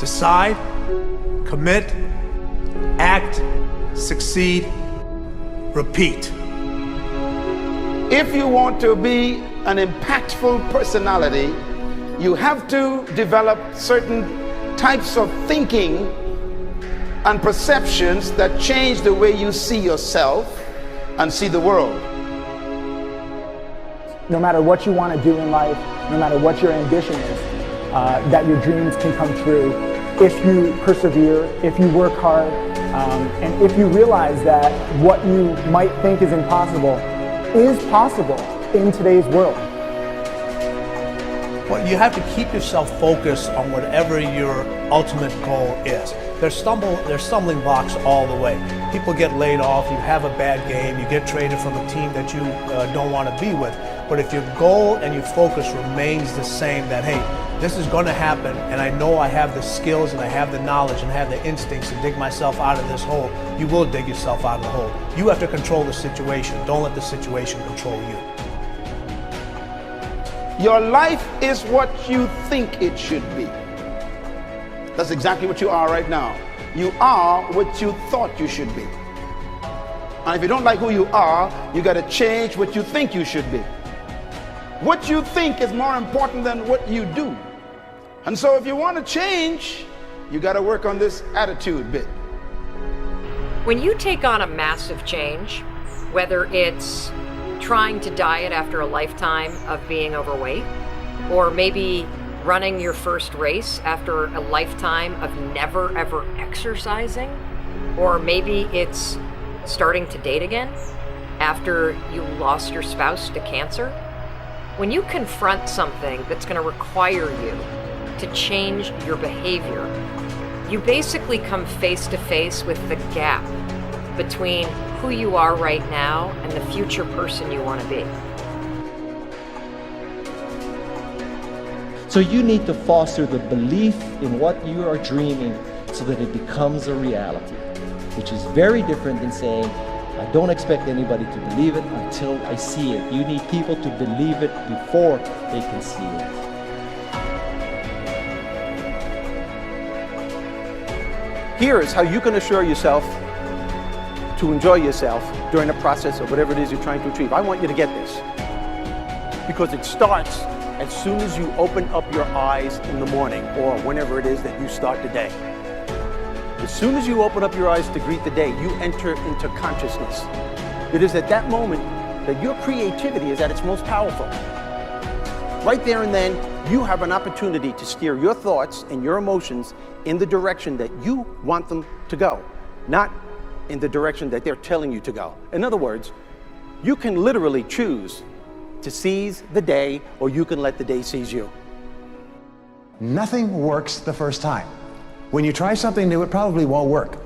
Decide, commit, act, succeed, repeat. If you want to be an impactful personality, you have to develop certain types of thinking and perceptions that change the way you see yourself and see the world. No matter what you want to do in life, no matter what your ambition is, that your dreams can come true if you persevere, if you work hard, and if you realize that what you might think is impossible is possible in today's world. Well, you have to keep yourself focused on whatever your ultimate goal is. There's stumbling blocks all the way. People get laid off, you have a bad game, you get traded from a team that you don't want to be with. But if your goal and your focus remains the same, that hey, this is going to happen, and I know I have the skills and I have the knowledge and I have the instincts to dig myself out of this hole, you will dig yourself out of the hole. You have to control the situation. Don't let the situation control you. Your life is what you think it should be. That's exactly what you are right now. You are what you thought you should be. And if you don't like who you are, you got to change what you think you should be. What you think is more important than what you do. And so if you want to change, you got to work on this attitude bit. When you take on a massive change, whether it's trying to diet after a lifetime of being overweight, or maybe running your first race after a lifetime of never ever exercising, or maybe it's starting to date again after you lost your spouse to cancer. When you confront something that's going to require you to change your behavior, you basically come face to face with the gap between who you are right now and the future person you want to be. So you need to foster the belief in what you are dreaming so that it becomes a reality, which is very different than saying, I don't expect anybody to believe it until I see it. You need people to believe it before they can see it. Here is how you can assure yourself to enjoy yourself during the process of whatever it is you're trying to achieve. I want you to get this, because it starts as soon as you open up your eyes in the morning, or whenever it is that you start the day. As soon as you open up your eyes to greet the day, you enter into consciousness. It is at that moment that your creativity is at its most powerful. Right there and then, you have an opportunity to steer your thoughts and your emotions in the direction that you want them to go, not in the direction that they're telling you to go. In other words, you can literally choose to seize the day, or you can let the day seize you. Nothing works the first time. When you try something new, it probably won't work.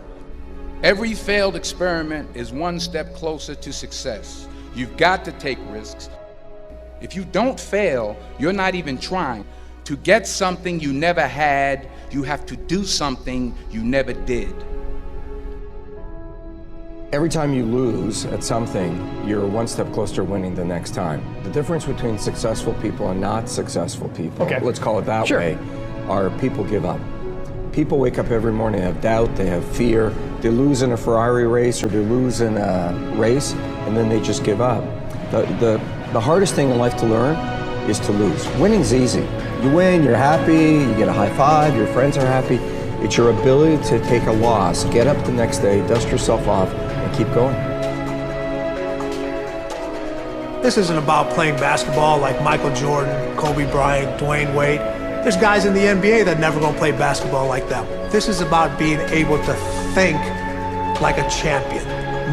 Every failed experiment is one step closer to success. You've got to take risks. If you don't fail, you're not even trying. To get something you never had, you have to do something you never did. Every time you lose at something, you're one step closer to winning the next time. The difference between successful people and not successful people, let's call it that way, are people give up. People wake up every morning, they have doubt, they have fear, they lose in a Ferrari race or they lose in a race, and then they just give up. The hardest thing in life to learn is to lose. Winning's easy. You win, you're happy, you get a high five, your friends are happy. It's your ability to take a loss, get up the next day, dust yourself off, and keep going. This isn't about playing basketball like Michael Jordan, Kobe Bryant, Dwayne Wade. There's guys in the NBA that never gonna play basketball like them. This is about being able to think like a champion,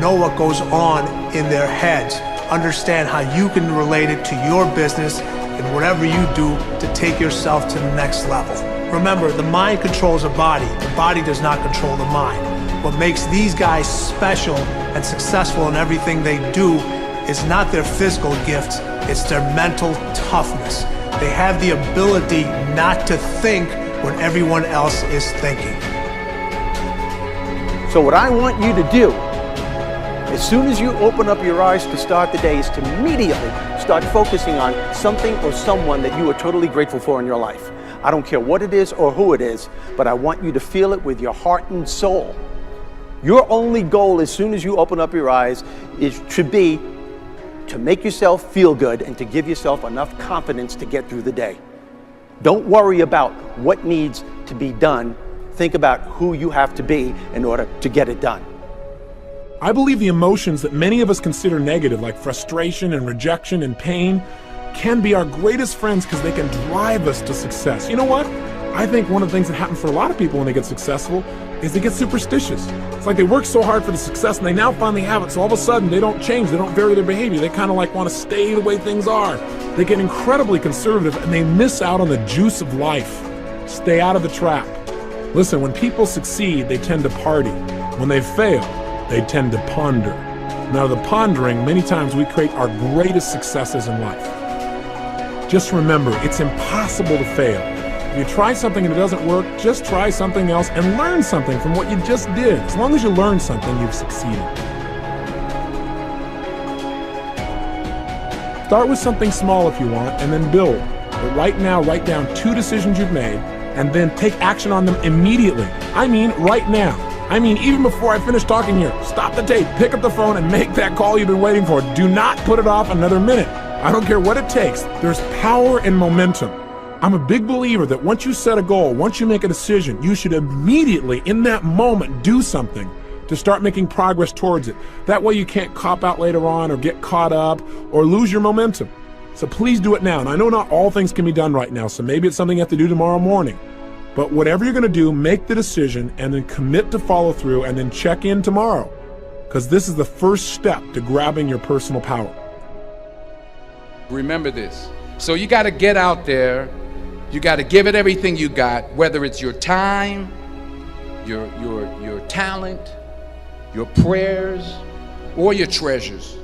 know what goes on in their heads, understand how you can relate it to your business and whatever you do to take yourself to the next level. Remember, the mind controls the body does not control the mind. What makes these guys special and successful in everything they do is not their physical gifts, it's their mental toughness. They have the ability not to think when everyone else is thinking. So what I want you to do, as soon as you open up your eyes to start the day, is to immediately start focusing on something or someone that you are totally grateful for in your life. I don't care what it is or who it is, but I want you to feel it with your heart and soul. Your only goal as soon as you open up your eyes should be to make yourself feel good and to give yourself enough confidence to get through the day. Don't worry about what needs to be done. Think about who you have to be in order to get it done. I believe the emotions that many of us consider negative, like frustration and rejection and pain, can be our greatest friends because they can drive us to success. You know what? I think one of the things that happens for a lot of people when they get successful is they get superstitious. It's like they work so hard for the success and they now finally have it, so all of a sudden they don't change, they don't vary their behavior, they kind of like want to stay the way things are. They get incredibly conservative and they miss out on the juice of life. Stay out of the trap. Listen, when people succeed, they tend to party. When they fail, they tend to ponder. Now, the pondering, many times we create our greatest successes in life. Just remember, it's impossible to fail. If you try something and it doesn't work, just try something else and learn something from what you just did. As long as you learn something, you've succeeded. Start with something small if you want, and then build. But right now, write down 2 decisions you've made, and then take action on them immediately. I mean, right now. I mean, even before I finish talking here, stop the tape, pick up the phone, and make that call you've been waiting for. Do not put it off another minute. I don't care what it takes. There's power in momentum. I'm a big believer that once you set a goal, once you make a decision, you should immediately, in that moment, do something to start making progress towards it. That way you can't cop out later on or get caught up or lose your momentum. So please do it now. And I know not all things can be done right now, so maybe it's something you have to do tomorrow morning. But whatever you're going to do, make the decision and then commit to follow through and then check in tomorrow. Because this is the first step to grabbing your personal power. Remember this. So you got to get out there. You got to give it everything you got, whether it's your time, your talent, your prayers, or your treasures.